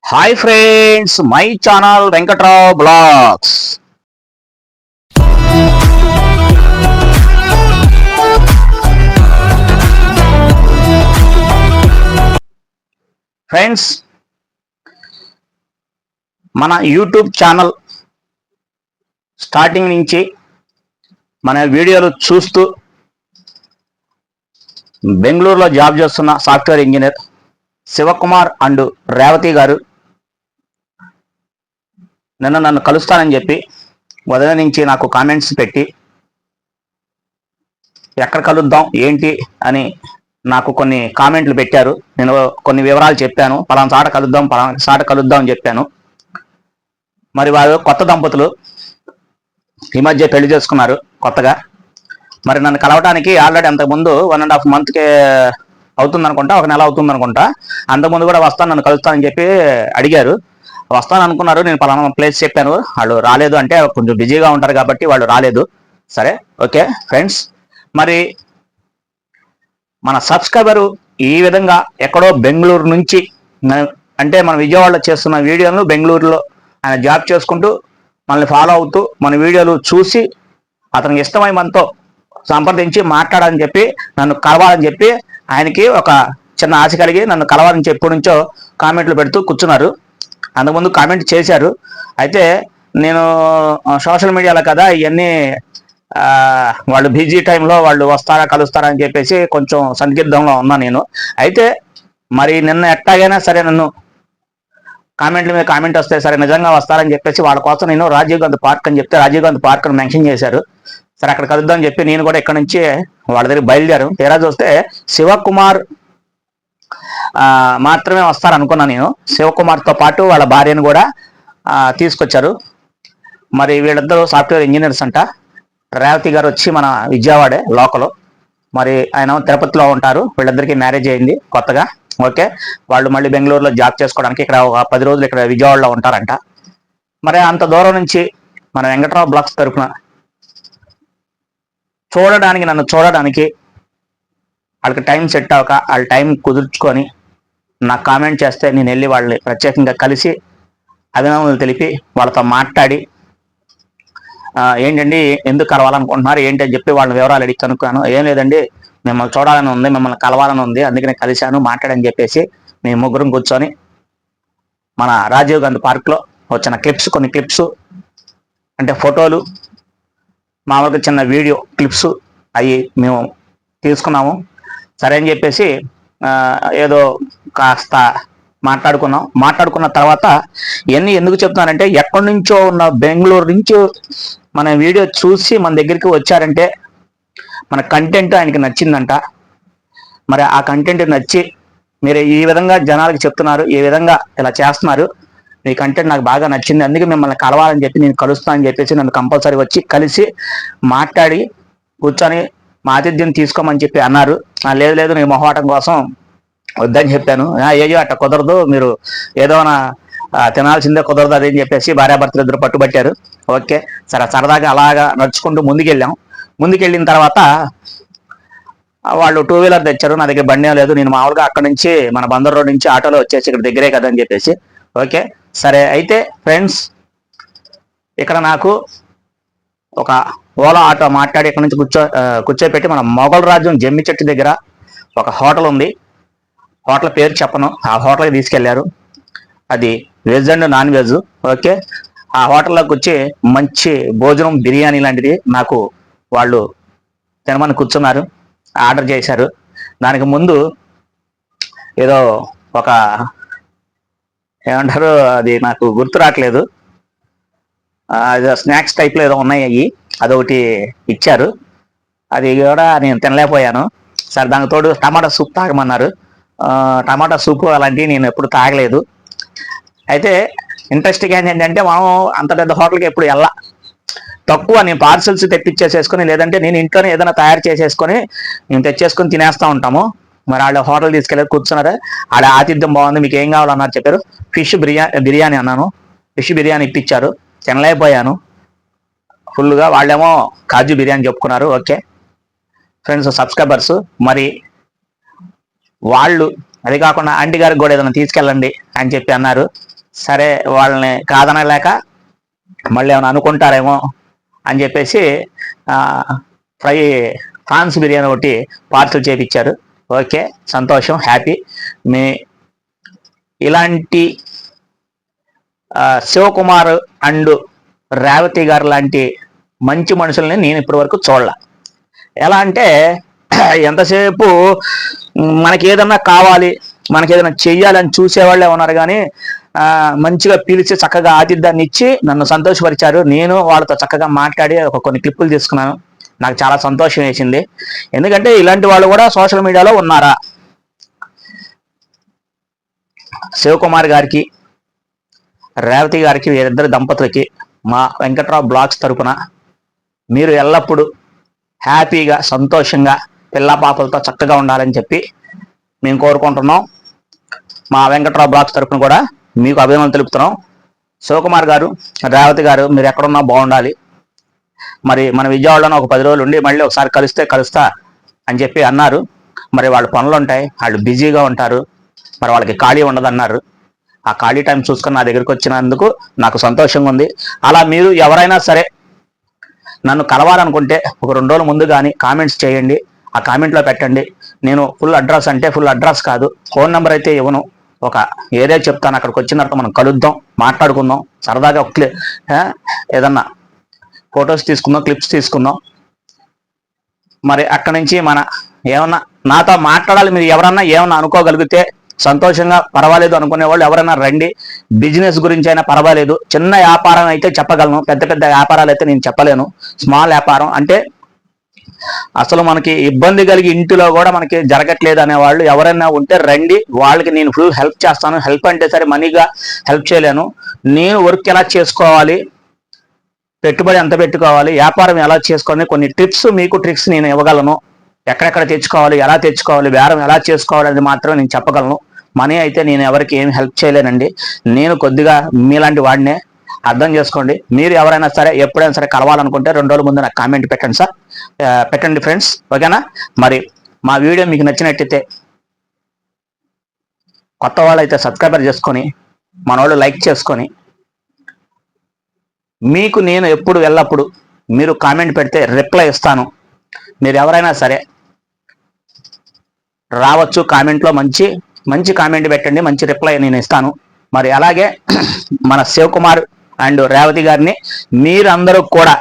Hi friends, my channel Venkatrao blogs. Friends, మన YouTube channel starting నుంచి మన వీడియోలు చూస్తూ బెంగళూరులో జాబ్ చేస్తున్న software engineer Shivakumar and Revathi గారు నన్ను కలుస్తానని చెప్పి ఉదయం నుంచి నాకు కామెంట్స్ పెట్టి ఎక్కడ కలుద్దాం ఏంటి అని నాకు కొన్ని కామెంట్లు పెట్టారు. నేను కొన్ని వివరాలు చెప్పాను. పలానా చాట కలుద్దాం అని చెప్పాను. మరి వారు కొత్త దంపతులు ఈ మధ్య పెళ్లి చేసుకున్నారు కొత్తగా. మరి నన్ను కలవడానికి ఆల్రెడీ అంతకుముందు 1.5 months అవుతుంది అనుకుంటా, 1 నెల అవుతుంది అనుకుంటా. అంతకుముందు కూడా వస్తాను, నన్ను కలుస్తానని చెప్పి అడిగారు. వస్తాను అనుకున్నారు. నేను పలానా ప్లేస్ చెప్పాను, వాళ్ళు రాలేదు. అంటే కొంచెం బిజీగా ఉంటారు కాబట్టి వాళ్ళు రాలేదు. సరే, ఓకే ఫ్రెండ్స్. మరి మన సబ్స్క్రైబరు ఈ విధంగా ఎక్కడో బెంగళూరు నుంచి, అంటే మన విజయవాడలో చేస్తున్న వీడియోలను బెంగళూరులో ఆయన జాబ్ చేసుకుంటూ మనల్ని ఫాలో అవుతూ మన వీడియోలు చూసి అతనికి ఇష్టమై మనతో సంప్రదించి మాట్లాడాలని చెప్పి, నన్ను కలవాలని చెప్పి ఆయనకి ఒక చిన్న ఆశ కలిగి నన్ను కలవాలని చెప్పి నుంచో కామెంట్లు పెడుతూ కూర్చున్నారు. అంతకుముందు కామెంట్ చేశారు. అయితే నేను సోషల్ మీడియాలో కదా ఇవన్నీ వాళ్ళు బిజీ టైంలో వాళ్ళు వస్తారా కలుస్తారా అని చెప్పేసి కొంచెం సందిగ్ధంలో ఉన్నా నేను. అయితే మరి నిన్న ఎట్టాగైనా సరే నన్ను కామెంట్ల మీద కామెంట్ వస్తే సరే నిజంగా వస్తారని చెప్పేసి వాళ్ళ కోసం నేను రాజీవ్ గాంధీ పార్క్ అని చెప్తే రాజీవ్ గాంధీ పార్క్ అని మెన్షన్ చేశారు. సరే అక్కడ కలుద్దాం అని చెప్పి నేను కూడా ఇక్కడ నుంచి వాళ్ళ దగ్గర బయలుదేరాను. తీరా చూస్తే శివకుమార్ మాత్రమే వస్తారనుకున్నా నేను. శివకుమార్తో పాటు వాళ్ళ భార్యను కూడా తీసుకొచ్చారు. మరి వీళ్ళిద్దరూ సాఫ్ట్వేర్ ఇంజనీర్స్ అంట. రేవతి గారు వచ్చి మన విజయవాడే లోకల్, మరి ఆయన తిరుపతిలో ఉంటారు. వీళ్ళిద్దరికీ మ్యారేజ్ అయింది కొత్తగా. ఓకే, వాళ్ళు మళ్ళీ బెంగళూరులో జాబ్ చేసుకోవడానికి ఇక్కడ ఒక 10 రోజులు ఇక్కడ విజయవాడలో ఉంటారంట. మరి అంత దూరం నుంచి మన వెంకట్రావు బ్లాగ్స్ తరఫున నన్ను చూడడానికి వాళ్ళకి టైం సెట్ అవ్వక వాళ్ళ టైం కుదుర్చుకొని నాకు కామెంట్ చేస్తే నేను వెళ్ళి వాళ్ళని ప్రత్యేకంగా కలిసి అభినందనలు తెలిపి వాళ్ళతో మాట్లాడి ఏంటండి ఎందుకు కలవాలనుకుంటున్నారు ఏంటి అని చెప్పి వాళ్ళ వివరాలు అడిగి కనుక్కాను. ఏం లేదండి, మిమ్మల్ని చూడాలని ఉంది, మిమ్మల్ని కలవాలని ఉంది, అందుకనే కలిశాను మాట్లాడని చెప్పేసి మేము ముగ్గురం కూర్చొని మన రాజీవ్ గాంధీ పార్క్లో వచ్చిన కొన్ని క్లిప్స్ అంటే ఫోటోలు, మామూలుగా చిన్న వీడియో క్లిప్స్ అవి మేము తీసుకున్నాము. సరే అని చెప్పేసి ఏదో కాస్త మాట్లాడుకున్న తర్వాత ఇవన్నీ ఎందుకు చెప్తున్నానంటే, ఎక్కడి నుంచో ఉన్న బెంగళూరు నుంచి మన వీడియో చూసి మన దగ్గరికి వచ్చారంటే మన కంటెంట్ ఆయనకి నచ్చిందంట. మరి ఆ కంటెంట్ నచ్చి మీరు ఈ విధంగా జనాలకు చెప్తున్నారు, ఈ విధంగా ఇలా చేస్తున్నారు, మీ కంటెంట్ నాకు బాగా నచ్చింది, అందుకే మిమ్మల్ని కలవాలని చెప్పి నేను కలుస్తానని చెప్పేసి నన్ను కంపల్సరీ వచ్చి కలిసి మాట్లాడి కూర్చొని మా ఆతిథ్యం తీసుకోమని చెప్పి అన్నారు. లేదు నేను మొహమాటం కోసం వద్దని చెప్పాను. ఏజో అట్ట కుదరదు, మీరు ఏదోనా తినాల్సిందే, కుదరదు అదేని చెప్పేసి భార్యాభర్తలు ఇద్దరు పట్టుబట్టారు. ఓకే, సరే సరదాగా అలాగా నడుచుకుంటూ ముందుకెళ్ళిన తర్వాత వాళ్ళు 2-wheeler తెచ్చారు. నా దగ్గర బండి లేదు. నేను మామూలుగా అక్కడ నుంచి మన బందర్ రోడ్ నుంచి ఆటోలో వచ్చేసి ఇక్కడ దగ్గరే కదా అని చెప్పేసి. ఓకే, సరే. అయితే ఫ్రెండ్స్, ఇక్కడ నాకు ఒక ఓలా ఆటో మాట్లాడి ఇక్కడ నుంచి కూర్చోపెట్టి మన మొఘల్ రాజ్యం జమ్మి చెట్టు దగ్గర ఒక హోటల్ ఉంది. హోటల్ పేరు చెప్పను. ఆ హోటల్కి తీసుకెళ్లారు. అది veg and non veg. Okay, ఆ హోటల్లోకి వచ్చి మంచి భోజనం, బిర్యానీ లాంటిది నాకు వాళ్ళు తినమని కూర్చున్నారు, ఆర్డర్ చేశారు. దానికి ముందు ఏదో ఒక ఏమంటారు, అది నాకు గుర్తు రావట్లేదు, స్నాక్స్ టైప్లో ఏదో ఉన్నాయి, అవి అదొకటి ఇచ్చారు. అది కూడా నేను తినలేకపోయాను. సరే, దానికి తోడు టమాటా సూప్ తాగమన్నారు. టమాటా సూపు అలాంటివి నేను ఎప్పుడు తాగలేదు. అయితే ఇంట్రెస్టింగ్ ఏంటంటే, మనం అంత పెద్ద హోటల్కి ఎప్పుడు వెళ్ళా, తక్కువ నేను పార్సల్స్ తెప్పించేసేసుకొని, లేదంటే నేను ఇంట్లోనే ఏదైనా తయారు చేసేసుకొని మేము తెచ్చేసుకొని తినేస్తూ ఉంటాము. మరి వాళ్ళు హోటల్ తీసుకెళ్ళి కూర్చున్నారా, ఆడ ఆతిథ్యం బాగుంది, మీకు ఏం కావాలన్నారు చెప్పారు. ఫిష్ బిర్యానీ అన్నాను. ఫిష్ బిర్యానీ ఇప్పించారు. తినలేకపోయాను ఫుల్గా. వాళ్ళేమో కాజు బిర్యానీ చెప్పుకున్నారు. ఓకే ఫ్రెండ్స్, సబ్స్క్రైబర్స్, మరి వాళ్ళు అది కాకుండా ఆంటీ గారికి కూడా ఏదైనా తీసుకెళ్ళండి అని చెప్పి అన్నారు. సరే వాళ్ళని కాదనలేక మళ్ళీ ఏమైనా అనుకుంటారేమో అని చెప్పేసి ఫ్రై ప్రాన్స్ బిర్యానీ ఒకటి పార్సల్ చేయించారు. ఓకే, సంతోషం, హ్యాపీ. మీ ఇలాంటి శివకుమార్ అండ్ రేవతి గారు లాంటి మంచి మనుషుల్ని నేను ఇప్పటి వరకు చూడలే. ఎలా అంటే ఎంతసేపు మనకి ఏదన్నా కావాలి, మనకి ఏదైనా చెయ్యాలని చూసేవాళ్ళే ఉన్నారు, కానీ మంచిగా పిలిచి చక్కగా ఆతిథ్యాన్ని ఇచ్చి నన్ను సంతోషపరిచారు. నేను వాళ్ళతో చక్కగా మాట్లాడి కొన్ని క్లిప్పులు తీసుకున్నాను. నాకు చాలా సంతోషం వేసింది. ఎందుకంటే ఇలాంటి వాళ్ళు కూడా సోషల్ మీడియాలో ఉన్నారా. శివకుమార్ గారికి, రేవతి గారికి, వీరిద్దరు దంపతులకి మా వెంకట్రావు బ్లాగ్స్ తరపున మీరు ఎల్లప్పుడూ హ్యాపీగా, సంతోషంగా, పిల్ల పాపలతో చక్కగా ఉండాలని చెప్పి మేము కోరుకుంటున్నాం. మా వెంకట్రావు బ్లాగ్స్ తరపున కూడా మీకు అభినందనలు తెలుపుతున్నాం. శివకుమార్ గారు, రేవతి గారు, మీరు ఎక్కడున్నా బాగుండాలి. మరి మన విజయవాడలోనే ఒక 10 రోజులు ఉండి మళ్ళీ ఒకసారి కలుస్తా అని చెప్పి అన్నారు. మరి వాళ్ళ పనులు ఉంటాయి, వాళ్ళు బిజీగా ఉంటారు, మరి వాళ్ళకి ఖాళీ ఉండదన్నారు. ఆ ఖాళీ టైం చూసుకొని నా దగ్గరికి వచ్చినందుకు నాకు సంతోషంగా ఉంది. అలా మీరు ఎవరైనా సరే నన్ను కలవాలనుకుంటే ఒక 2 రోజుల ముందు కానీ కామెంట్స్ చేయండి. ఆ కామెంట్లో పెట్టండి. నేను ఫుల్ అడ్రస్ అంటే ఫుల్ అడ్రస్ కాదు, ఫోన్ నెంబర్ అయితే ఇవ్వను, ఒక ఏరియా చెప్తాను. అక్కడికి వచ్చిన తర్వాత మనం కలుద్దాం, మాట్లాడుకుందాం, సరదాగా ఏదన్నా ఫొటోస్ తీసుకుందాం, క్లిప్స్ తీసుకుందాం. మరి అక్కడి నుంచి ఏమన్నా నాతో మాట్లాడాలి, మీరు ఎవరన్నా ఏమన్నా అనుకోగలిగితే సంతోషంగా, పర్వాలేదు అనుకునే వాళ్ళు ఎవరైనా రండి. బిజినెస్ గురించి అయినా పర్వాలేదు, చిన్న వ్యాపారం అయితే చెప్పగలను, పెద్ద పెద్ద వ్యాపారాలు అయితే నేను చెప్పలేను. స్మాల్ వ్యాపారం అంటే అసలు మనకి ఇబ్బంది కలిగి ఇంటిలో కూడా మనకి జరగట్లేదు అనే వాళ్ళు ఎవరైనా ఉంటే రండి, వాళ్ళకి నేను ఫుల్ హెల్ప్ చేస్తాను. హెల్ప్ అంటే సరే మనీగా హెల్ప్ చేయలేను. నేను వర్క్ ఎలా చేసుకోవాలి, పెట్టుబడి ఎంత పెట్టుకోవాలి, వ్యాపారం ఎలా చేసుకోవాలి, కొన్ని టిప్స్, మీకు ట్రిక్స్ నేను ఇవ్వగలను. ఎక్కడెక్కడ తెచ్చుకోవాలి, ఎలా తెచ్చుకోవాలి, బేరం ఎలా చేసుకోవాలి అది మాత్రం నేను చెప్పగలను. మనీ అయితే నేను ఎవరికి ఏమి హెల్ప్ చేయలేనండి. నేను కొద్దిగా మీలాంటి వాడినే, అర్థం చేసుకోండి. మీరు ఎవరైనా సరే ఎప్పుడైనా సరే కలవాలనుకుంటే 2 రోజుల ముందు నాకు కామెంట్ పెట్టండి సార్, పెట్టండి ఫ్రెండ్స్, ఓకేనా. మరి మా వీడియో మీకు నచ్చినట్టయితే కొత్త వాళ్ళు అయితే సబ్స్క్రైబర్ చేసుకొని, మన వాళ్ళు లైక్ చేసుకొని, మీకు నేను ఎప్పుడు ఎల్లప్పుడు మీరు కామెంట్ పెడితే రిప్లై ఇస్తాను. మీరు ఎవరైనా సరే రావచ్చు, కామెంట్లో మంచి మంచి కామెంట్ పెట్టండి, మంచి రిప్లై నేను ఇస్తాను. మరి అలాగే మన శివకుమార్ అండ్ రేవతి గారిని మీరందరూ కూడా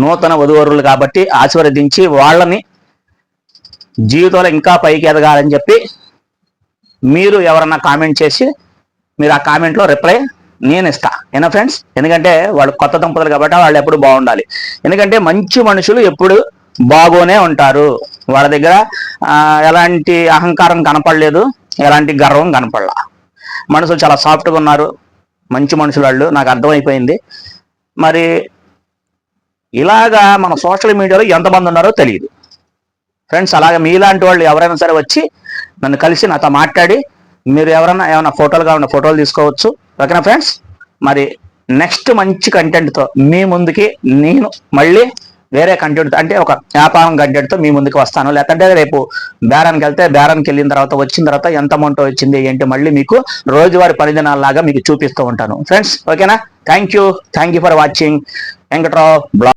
నూతన వధూవరులు కాబట్టి ఆశీర్వదించి వాళ్ళని జీవితంలో ఇంకా పైకి ఎదగాలని చెప్పి మీరు ఎవరన్నా కామెంట్ చేసి మీరు ఆ కామెంట్లో రిప్లై నేను ఇస్తా, ఏనా ఫ్రెండ్స్. ఎందుకంటే వాళ్ళు కొత్త దంపతులు కాబట్టి వాళ్ళు ఎప్పుడు బాగుండాలి. ఎందుకంటే మంచి మనుషులు ఎప్పుడు బాగోనే ఉంటారు. వాళ్ళ దగ్గర ఎలాంటి అహంకారం కనపడలేదు, ఎలాంటి గర్వం కనపడలా. మనుషులు చాలా సాఫ్ట్గా ఉన్నారు, మంచి మనుషులు వాళ్ళు, నాకు అర్థమైపోయింది. మరి ఇలాగా మన సోషల్ మీడియాలో ఎంతమంది ఉన్నారో తెలియదు ఫ్రెండ్స్. అలాగే మీలాంటి వాళ్ళు ఎవరైనా సరే వచ్చి నన్ను కలిసి నాతో మాట్లాడి మీరు ఎవరైనా ఏమైనా ఫోటోలు కావాలన్నా ఫోటోలు తీసుకోవచ్చు, ఓకేనా ఫ్రెండ్స్. మరి నెక్స్ట్ మంచి కంటెంట్తో మీ ముందుకి నేను మళ్ళీ వేరే కంటెంట్ అంటే ఒక వ్యాపారం కంటెంట్తో మీ ముందుకు వస్తాను. లేకపోతే రేపు బేరానికి వెళ్తే బేరానికి వెళ్ళిన తర్వాత వచ్చిన తర్వాత ఎంత అమౌంట్ వచ్చింది ఏంటి మళ్ళీ మీకు రోజువారీ 10 దినాలలాగా మీకు చూపిస్తూ ఉంటాను ఫ్రెండ్స్, ఓకేనా. Thank you for watching Venkatrao blog.